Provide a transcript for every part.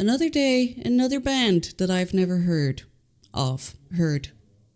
Another day, another band that I've never heard of.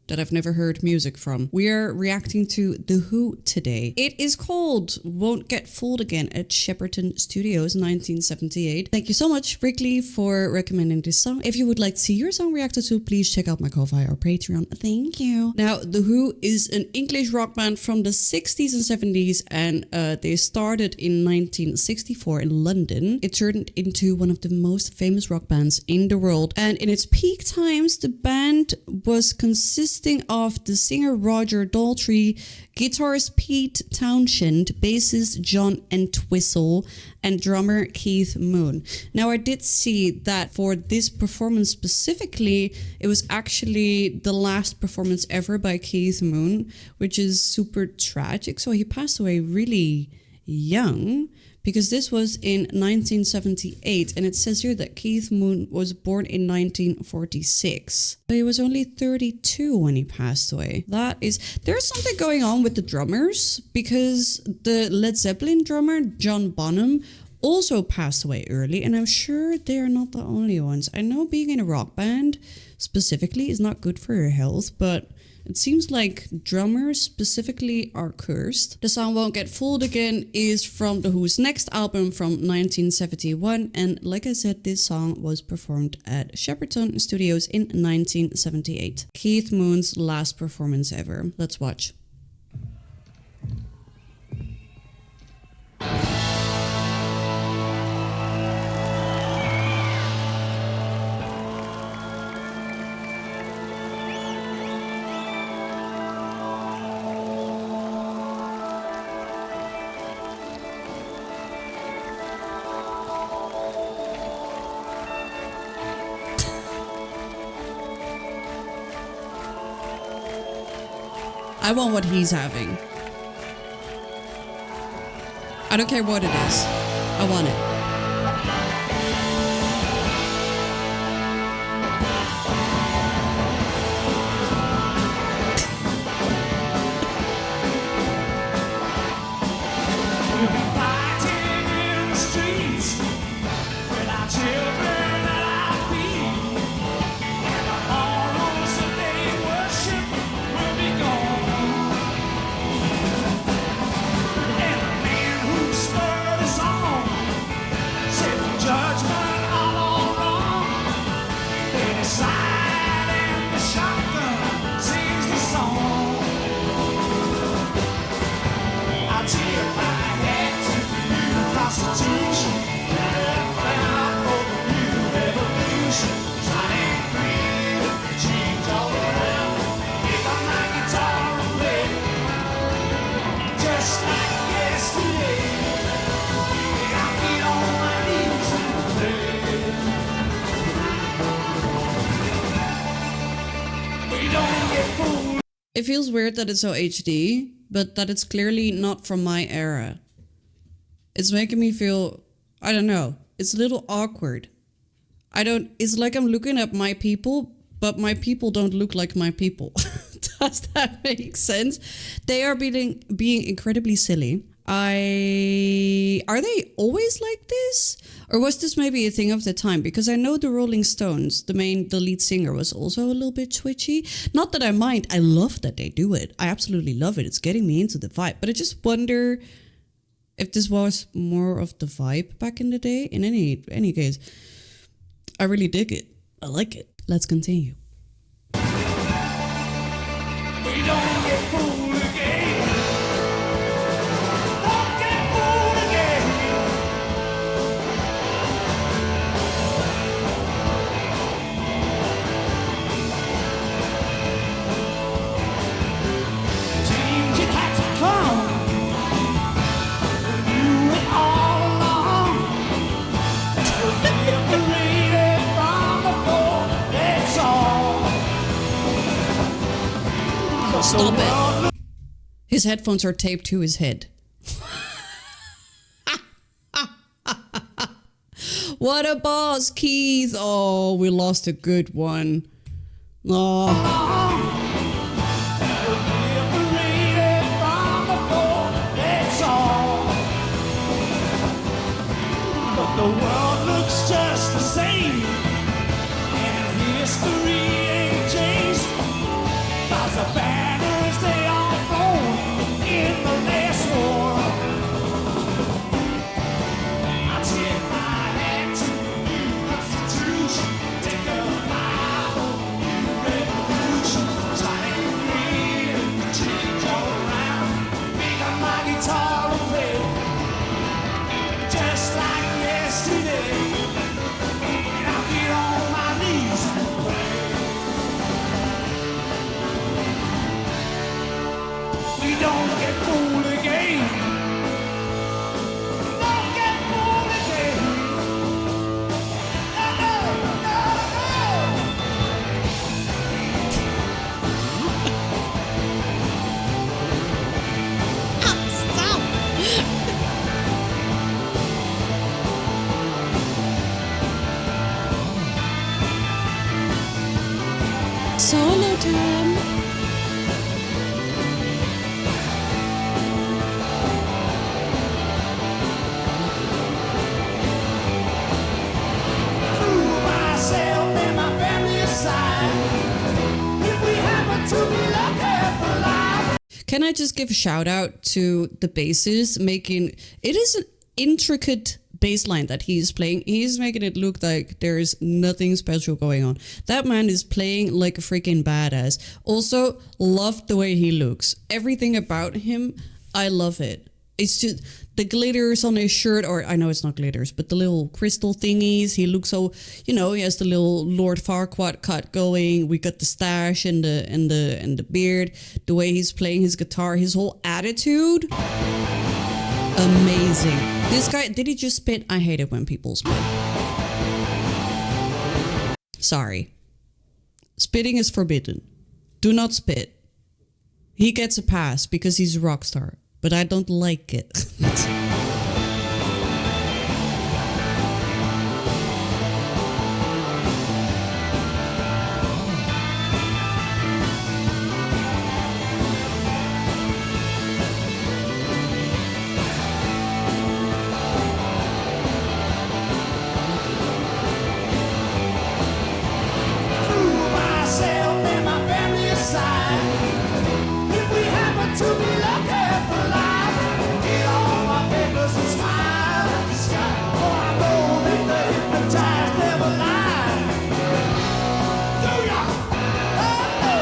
That I've never heard music from. We are reacting to The Who today. It is called Won't Get Fooled Again at Shepperton Studios, 1978. Thank you so much, Wrigley, for recommending this song. If you would like to see your song reacted to, please check out my Ko-Fi or Patreon. Thank you. Now, The Who is an English rock band from the 60s and 70s, and they started in 1964 in London. It turned into one of the most famous rock bands in the world, and in its peak times, the band was consisting of the singer Roger Daltrey, guitarist Pete Townshend, bassist John Entwistle, and drummer Keith Moon. Now, I did see that for this performance specifically, it was actually the last performance ever by Keith Moon, which is super tragic. So he passed away really young, because this was in 1978, and it says here that Keith Moon was born in 1946. But he was only 32 when he passed away. There's something going on with the drummers, because the Led Zeppelin drummer, John Bonham, also passed away early, and I'm sure they are not the only ones. I know being in a rock band specifically is not good for your health, but it seems like drummers specifically are cursed. The song Won't Get Fooled Again is from The Who's next album from 1971. And like I said, this song was performed at Shepperton Studios in 1978. Keith Moon's last performance ever. Let's watch. I want what he's having. I don't care what it is. I want it. It feels weird that it's so HD, but that it's clearly not from my era. It's making me feel, I don't know, it's a little awkward. It's like I'm looking at my people, but my people don't look like my people. Does that make sense? They are being incredibly silly. Are they always like this? Or was this maybe a thing of the time? Because I know the Rolling Stones, the lead singer, was also a little bit twitchy. Not that I mind. I love that they do it. I absolutely love it. It's getting me into the vibe. But I just wonder if this was more of the vibe back in the day. In any case, I really dig it. I like it. Let's continue. We don't get fooled again. Don't get fooled again. Change it had to come. We knew it all along. We're separated from the floor. That's all. Stop it. His headphones are taped to his head. What a boss, Keith. Oh, we lost a good one. Oh. But the world looks just the same. Solo time. Myself and my family aside, if we happen to be lucky for life. Can I just give a shout out to the bassist making it is an intricate bass line that he's playing. He's making it look like there's nothing special going on. That man is playing like a freaking badass. Also, love the way he looks. Everything about him, I love it. It's just the glitters on his shirt, or I know it's not glitters, but the little crystal thingies. He looks so, he has the little Lord Farquaad cut going. We got the stash and the beard. The way he's playing his guitar, his whole attitude, amazing. This guy, did he just spit? I hate it when people spit. Sorry, spitting is forbidden. Do not spit. He gets a pass because he's a rock star. But I don't like it. Myself and my family aside, if we happen to be lucky for life, get all my papers and smile at the sky. Oh, I know that the hypnotized never lie. Do ya? Oh, no.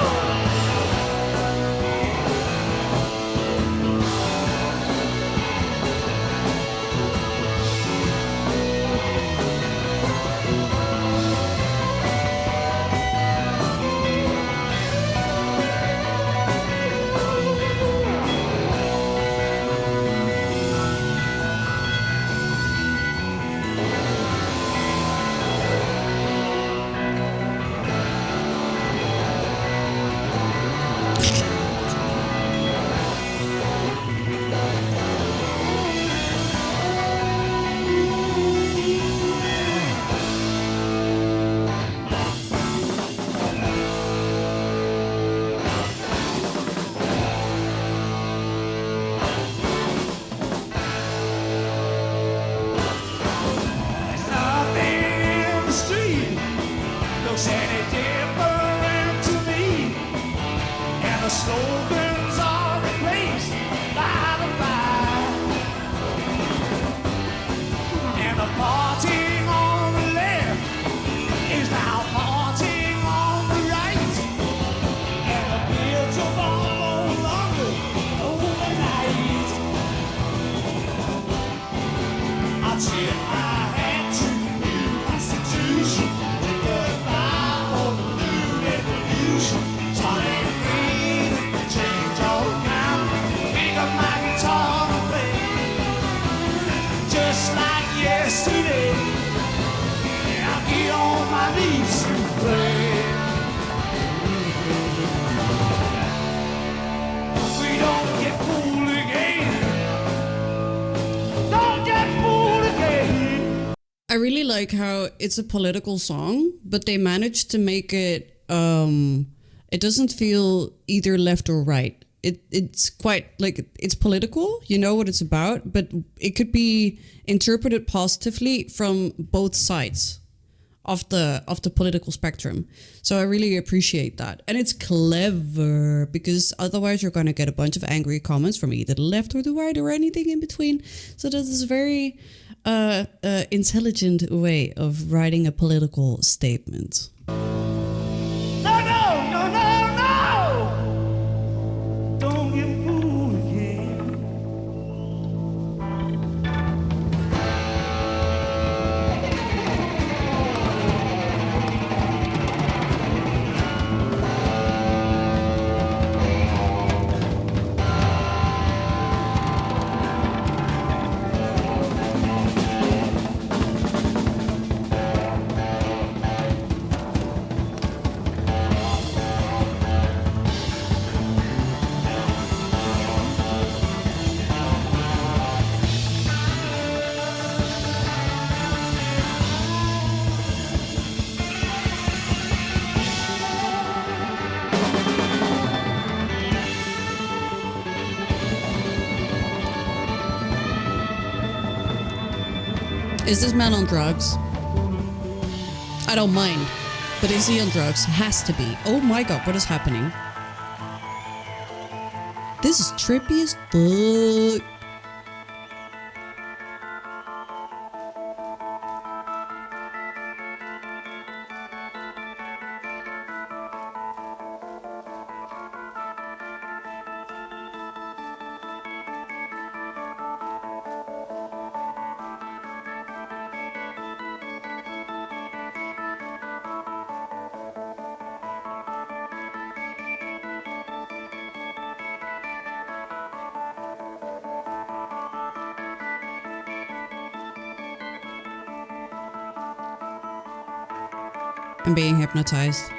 There's nothing in the street looks any different to me, and the slogans are replaced by the fire, and the parting on the left is now parting on the right, and the fields of all no longer overnight. I tip my hat to the new Constitution, the goodbye of the new revolution. Starting free, change all around, pick up my guitar and play, just like yesterday. And I'll get on my knees and pray. We don't get fooled again. Don't get fooled again. I really like how it's a political song, but they managed to make it it doesn't feel either left or right. It's quite like it's political, you know what it's about, but it could be interpreted positively from both sides of the political spectrum. So I really appreciate that. And it's clever because otherwise you're going to get a bunch of angry comments from either the left or the right or anything in between. So this is a very intelligent way of writing a political statement. No, no, no, no, no! Don't get fooled again. Is this man on drugs? I don't mind. But is he on drugs? Has to be. Oh my god, what is happening? This is trippy as fuck. I'm being hypnotized.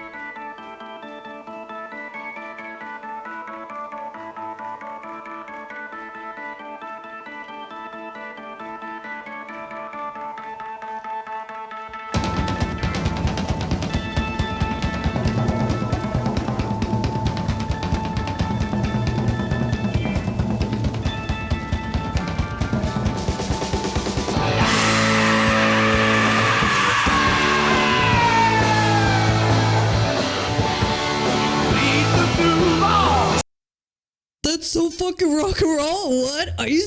That's so fucking rock and roll. What are you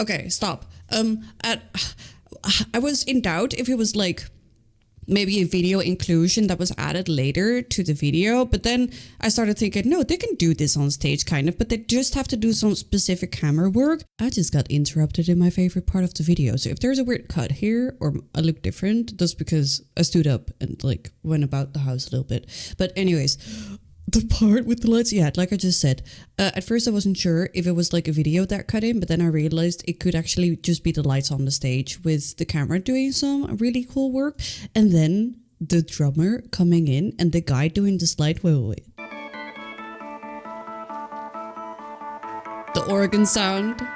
Okay, stop. I was in doubt if it was like maybe a video inclusion that was added later to the video, but then I started thinking, no, they can do this on stage kind of, but they just have to do some specific camera work. I just got interrupted in my favorite part of the video. So if there's a weird cut here or I look different, that's because I stood up and like went about the house a little bit. But anyways, the part with the lights, yeah, like I just said, at first I wasn't sure if it was like a video that cut in, but then I realized it could actually just be the lights on the stage with the camera doing some really cool work, and then the drummer coming in and the guy doing the slide. Wait. The organ sound.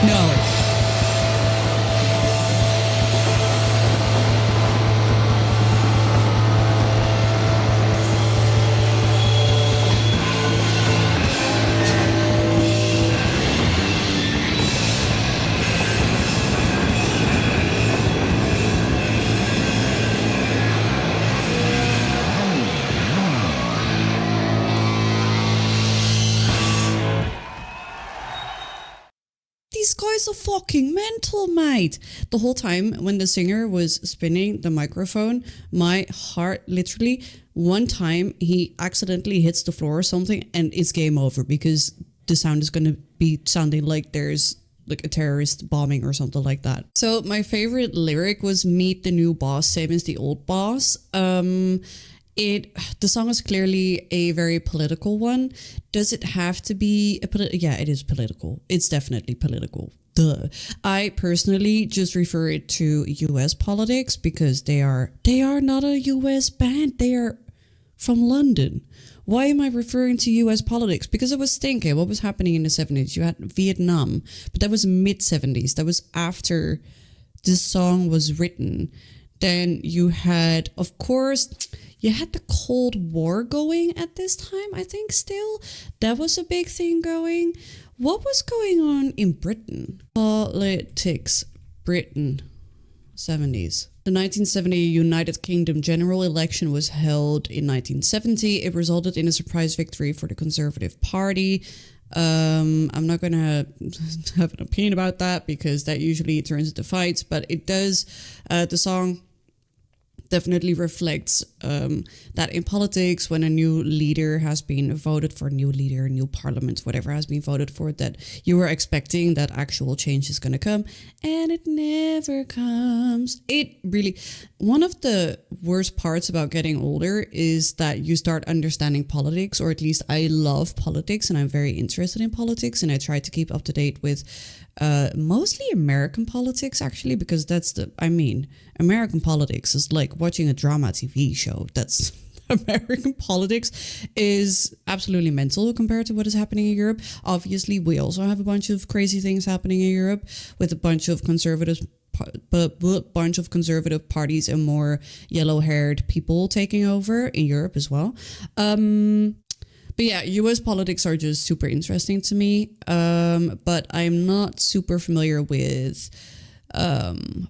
No. These guys are fucking mental, mate. The whole time when the singer was spinning the microphone, my heart literally, one time he accidentally hits the floor or something and it's game over because the sound is going to be sounding like there's like a terrorist bombing or something like that. So my favorite lyric was "Meet the new boss, same as the old boss." The song is clearly a very political one. Does it have to be yeah, it is political. It's definitely political. Duh. I personally just refer it to US politics because they are not a US band. They are from London. Why am I referring to US politics? Because I was thinking what was happening in the 70s. You had Vietnam, but that was mid 70s. That was after this song was written. Then you had, of course, you had the Cold War going at this time, I think still. That was a big thing going. What was going on in Britain? Politics. Britain. 70s. The 1970 United Kingdom general election was held in 1970. It resulted in a surprise victory for the Conservative Party. I'm not going to have an opinion about that because that usually turns into fights, but it does. The song definitely reflects that in politics, when a new leader has been voted for, a new parliament, whatever has been voted for, that you are expecting that actual change is going to come, and it never comes. It really, one of the worst parts about getting older is that you start understanding politics, or at least I love politics and I'm very interested in politics, and I try to keep up to date with mostly American politics, actually, because American politics is like watching a drama TV show. That's American politics is absolutely mental compared to what is happening in Europe. Obviously, we also have a bunch of crazy things happening in Europe with a bunch of conservative parties and more yellow-haired people taking over in Europe as well. But yeah, US politics are just super interesting to me. But I'm not super familiar with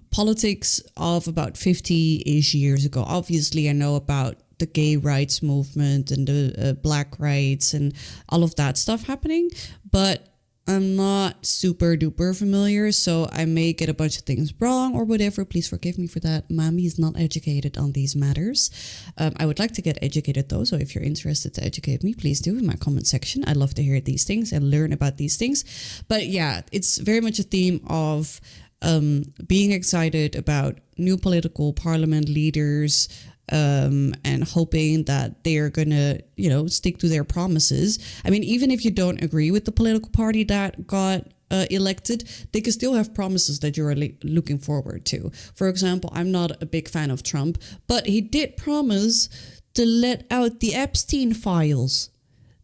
politics of about 50-ish years ago. Obviously, I know about the gay rights movement and the black rights and all of that stuff happening, but I'm not super duper familiar, so I may get a bunch of things wrong or whatever. Please forgive me for that. Mommy is not educated on these matters. I would like to get educated though, so if you're interested to educate me, please do in my comment section. I love to hear these things and learn about these things. But yeah, it's very much a theme of being excited about new political parliament leaders, and hoping that they are gonna, stick to their promises. I mean, even if you don't agree with the political party that got elected, they can still have promises that you're looking forward to. For example, I'm not a big fan of Trump, but he did promise to let out the Epstein files.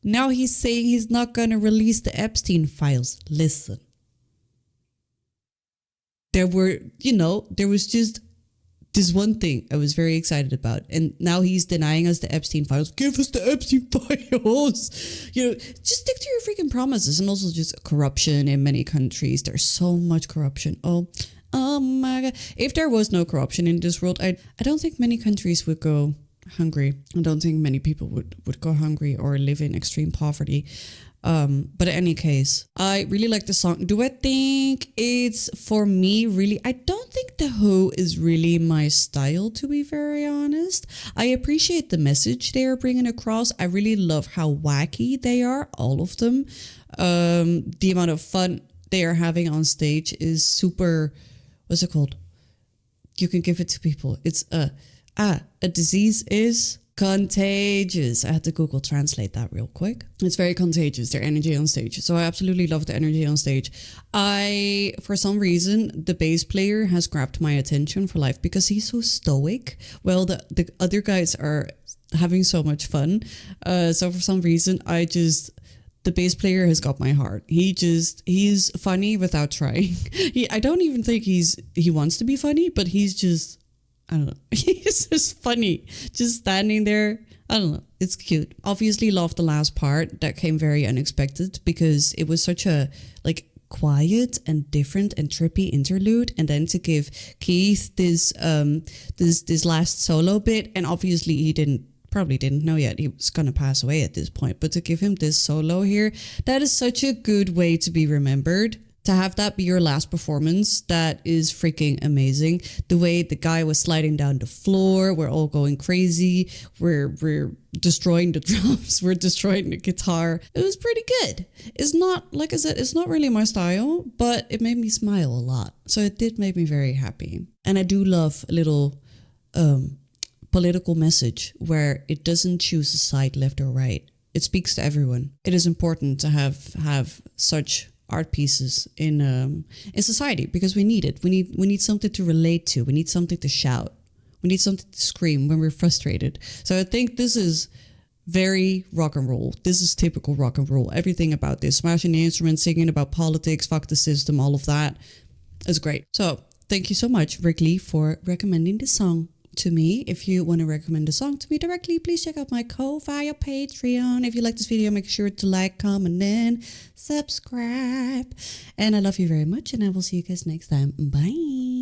Now he's saying he's not gonna release the Epstein files. Listen. There was just this one thing I was very excited about, and now he's denying us the Epstein files. Give us the Epstein files. Just stick to your freaking promises. And also just corruption in many countries. There's so much corruption. Oh my God. If there was no corruption in this world, I don't think many countries would go hungry. I don't think many people would go hungry or live in extreme poverty. But in any case, I really like the song. Do I think it's for me? Really, I don't think The Who is really my style, to be very honest. I appreciate the message they are bringing across. I really love how wacky they are, all of them. The amount of fun they are having on stage is super, what's it called? You can give it to people. It's a disease is contagious. I had to Google translate that real quick. It's very contagious, their energy on stage. So I absolutely love the energy on stage. For some reason, the bass player has grabbed my attention for life because he's so stoic. Well, the other guys are having so much fun. So for some reason, the bass player has got my heart. He's funny without trying. I don't even think he wants to be funny, but he's just, I don't know. He's just funny. Just standing there. I don't know. It's cute. Obviously love the last part. That came very unexpected because it was such a quiet and different and trippy interlude, and then to give Keith this last solo bit, and obviously he probably didn't know yet he was gonna pass away at this point, but to give him this solo here, that is such a good way to be remembered. To have that be your last performance, that is freaking amazing. The way the guy was sliding down the floor, we're all going crazy. We're destroying the drums, we're destroying the guitar. It was pretty good. It's not, like I said, it's not really my style, but it made me smile a lot. So it did make me very happy. And I do love a little political message where it doesn't choose a side, left or right. It speaks to everyone. It is important to have such art pieces in society because we need it. We need something to relate to. We need something to shout. We need something to scream when we're frustrated. So I think this is very rock and roll. This is typical rock and roll. Everything about this, smashing the instruments, singing about politics, fuck the system, all of that is great. So thank you so much, Rick Lee, for recommending this song to me. If you want to recommend a song to me directly, please check out my Ko-Fi or Patreon. If you like this video, make sure to like, comment, and subscribe. And I love you very much, and I will see you guys next time. Bye.